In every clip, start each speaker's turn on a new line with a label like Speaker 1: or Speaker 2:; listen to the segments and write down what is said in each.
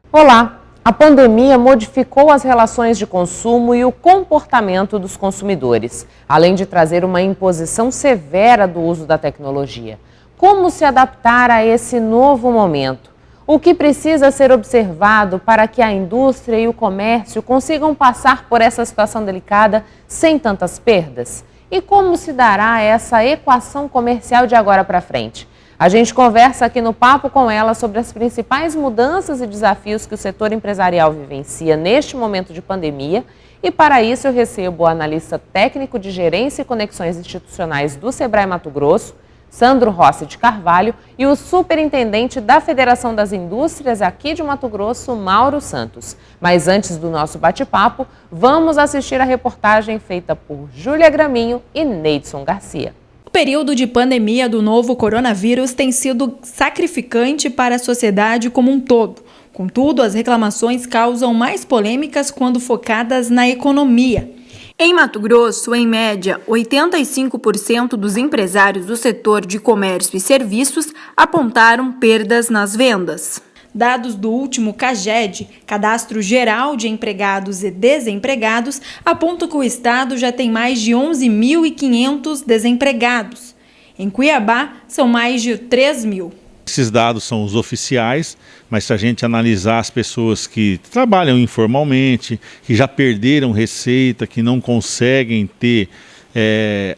Speaker 1: Olá! A pandemia modificou as relações de consumo e o comportamento dos consumidores, além de trazer uma imposição severa do uso da tecnologia. Como se adaptar a esse novo momento? O que precisa ser observado para que a indústria e o comércio consigam passar por essa situação delicada sem tantas perdas? E como se dará essa equação comercial de agora para frente? A gente conversa aqui no Papo com ela sobre as principais mudanças e desafios que o setor empresarial vivencia neste momento de pandemia. E para isso eu recebo o analista técnico de gerência e conexões institucionais do Sebrae Mato Grosso, Sandro Rossi de Carvalho, e o superintendente da Federação das Indústrias aqui de Mato Grosso, Mauro Santos. Mas antes do nosso bate-papo, vamos assistir a reportagem feita por Júlia Graminho e Neidson Garcia.
Speaker 2: O período de pandemia do novo coronavírus tem sido sacrificante para a sociedade como um todo. Contudo, as reclamações causam mais polêmicas quando focadas na economia. Em Mato Grosso, em média, 85% dos empresários do setor de comércio e serviços apontaram perdas nas vendas. Dados do último CAGED, Cadastro Geral de Empregados e Desempregados, apontam que o estado já tem mais de 11.500 desempregados. Em Cuiabá, são mais de 3.000.
Speaker 3: Esses dados são os oficiais, mas se a gente analisar as pessoas que trabalham informalmente, que já perderam receita, que não conseguem ter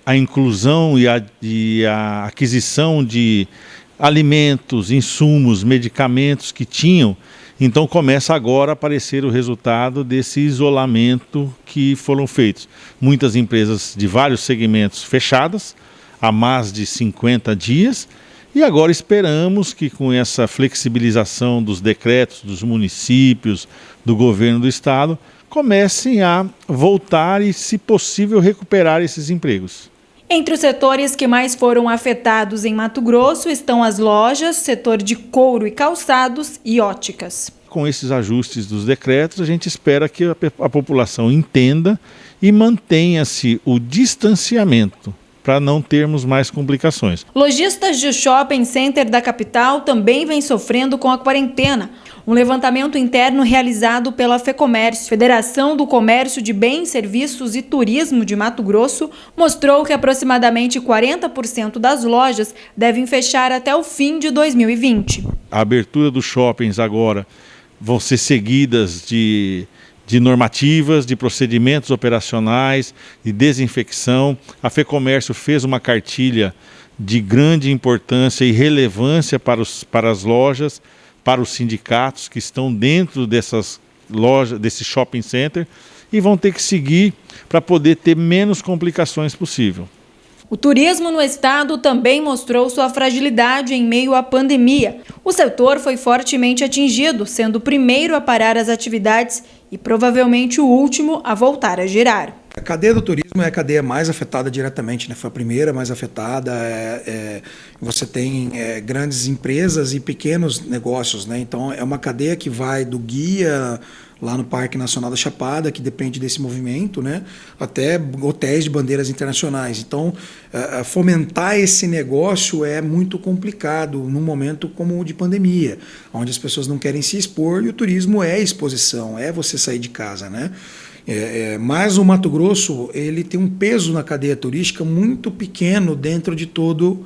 Speaker 3: a inclusão e a aquisição de alimentos, insumos, medicamentos que tinham, então começa agora a aparecer o resultado desse isolamento que foram feitos. Muitas empresas de vários segmentos fechadas há mais de 50 dias e agora esperamos que com essa flexibilização dos decretos dos municípios, do governo do estado, comecem a voltar e, se possível, recuperar esses empregos.
Speaker 2: Entre os setores que mais foram afetados em Mato Grosso estão as lojas, setor de couro e calçados e óticas.
Speaker 3: Com esses ajustes dos decretos, a gente espera que a população entenda e mantenha-se o distanciamento para não termos mais complicações.
Speaker 2: Lojistas de shopping center da capital também vêm sofrendo com a quarentena. Um levantamento interno realizado pela FEComércio, Federação do Comércio de Bens, Serviços e Turismo de Mato Grosso, mostrou que aproximadamente 40% das lojas devem fechar até o fim de 2020.
Speaker 3: A abertura dos shoppings agora vão ser seguidas de normativas, de procedimentos operacionais, de desinfecção. A FEComércio fez uma cartilha de grande importância e relevância para as lojas, para os sindicatos que estão dentro dessas lojas, desse shopping center, e vão ter que seguir para poder ter menos complicações possível.
Speaker 2: O turismo no estado também mostrou sua fragilidade em meio à pandemia. O setor foi fortemente atingido, sendo o primeiro a parar as atividades e provavelmente o último a voltar a girar.
Speaker 4: A cadeia do turismo é a cadeia mais afetada diretamente, né? Foi a primeira mais afetada. Você tem grandes empresas e pequenos negócios, né? Então é uma cadeia que vai do guia lá no Parque Nacional da Chapada, que depende desse movimento, né? Até hotéis de bandeiras internacionais. Então fomentar esse negócio é muito complicado num momento como o de pandemia, onde as pessoas não querem se expor e o turismo é exposição, é você sair de casa, né? Mas o Mato Grosso ele tem um peso na cadeia turística muito pequeno dentro de todo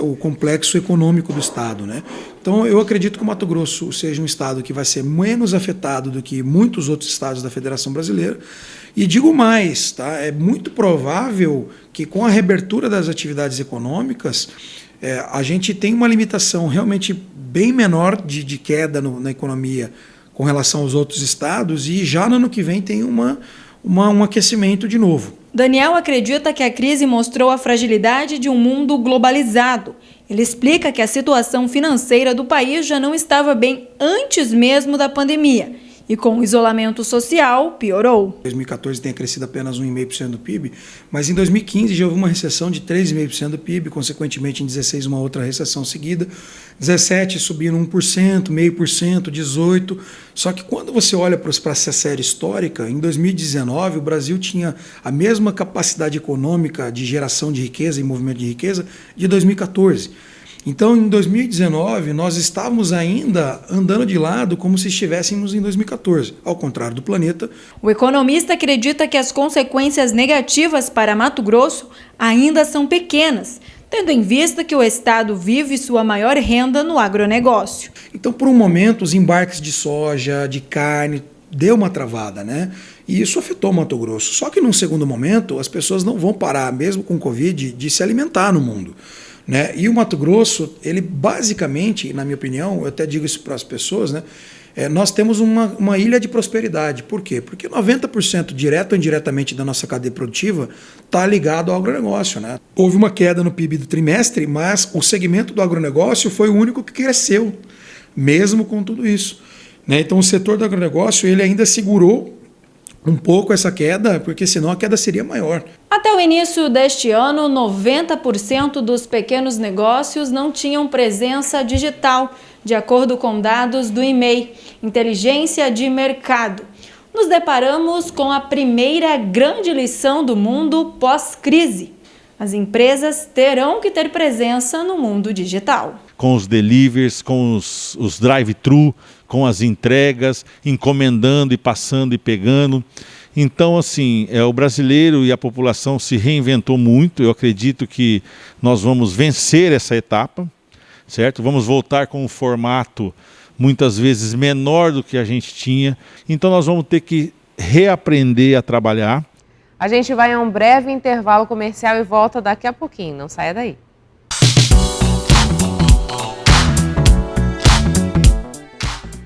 Speaker 4: o complexo econômico do estado, né? Então eu acredito que o Mato Grosso seja um estado que vai ser menos afetado do que muitos outros estados da Federação Brasileira. E digo mais, tá? É muito provável que com a reabertura das atividades econômicas a gente tem uma limitação realmente bem menor de queda na economia com relação aos outros estados, e já no ano que vem tem um aquecimento de novo.
Speaker 2: Daniel acredita que a crise mostrou a fragilidade de um mundo globalizado. Ele explica que a situação financeira do país já não estava bem antes mesmo da pandemia e com o isolamento social piorou.
Speaker 4: 2014 tenha crescido apenas 1,5% do PIB, mas em 2015 já houve uma recessão de 3,5% do PIB, consequentemente em 2016 uma outra recessão seguida, 2017 subindo 1%, 0,5%, 18%, só que quando você olha para essa série histórica, em 2019 o Brasil tinha a mesma capacidade econômica de geração de riqueza e movimento de riqueza de 2014. Então, em 2019, nós estávamos ainda andando de lado como se estivéssemos em 2014, ao contrário do planeta.
Speaker 2: O economista acredita que as consequências negativas para Mato Grosso ainda são pequenas, tendo em vista que o estado vive sua maior renda no agronegócio.
Speaker 4: Então, por um momento, os embarques de soja, de carne, deu uma travada, né? E isso afetou o Mato Grosso. Só que num segundo momento, as pessoas não vão parar, mesmo com Covid, de se alimentar no mundo, né? E o Mato Grosso, ele basicamente, na minha opinião, eu até digo isso para as pessoas, né? Nós temos uma ilha de prosperidade. Por quê? Porque 90% direto ou indiretamente da nossa cadeia produtiva está ligado ao agronegócio, né? Houve uma queda no PIB do trimestre, mas o segmento do agronegócio foi o único que cresceu, mesmo com tudo isso, né? Então o setor do agronegócio ele ainda segurou um pouco essa queda, porque senão a queda seria maior.
Speaker 2: Até o início deste ano, 90% dos pequenos negócios não tinham presença digital, de acordo com dados do IMEI, Inteligência de Mercado. Nos deparamos com a primeira grande lição do mundo pós-crise. As empresas terão que ter presença no mundo digital.
Speaker 3: Com os deliveries, com os drive-thru, com as entregas, encomendando e passando e pegando. Então, assim, o brasileiro e a população se reinventou muito. Eu acredito que nós vamos vencer essa etapa, certo? Vamos voltar com um formato muitas vezes menor do que a gente tinha. Então, nós vamos ter que reaprender a trabalhar.
Speaker 1: A gente vai a um breve intervalo comercial e volta daqui a pouquinho. Não saia daí.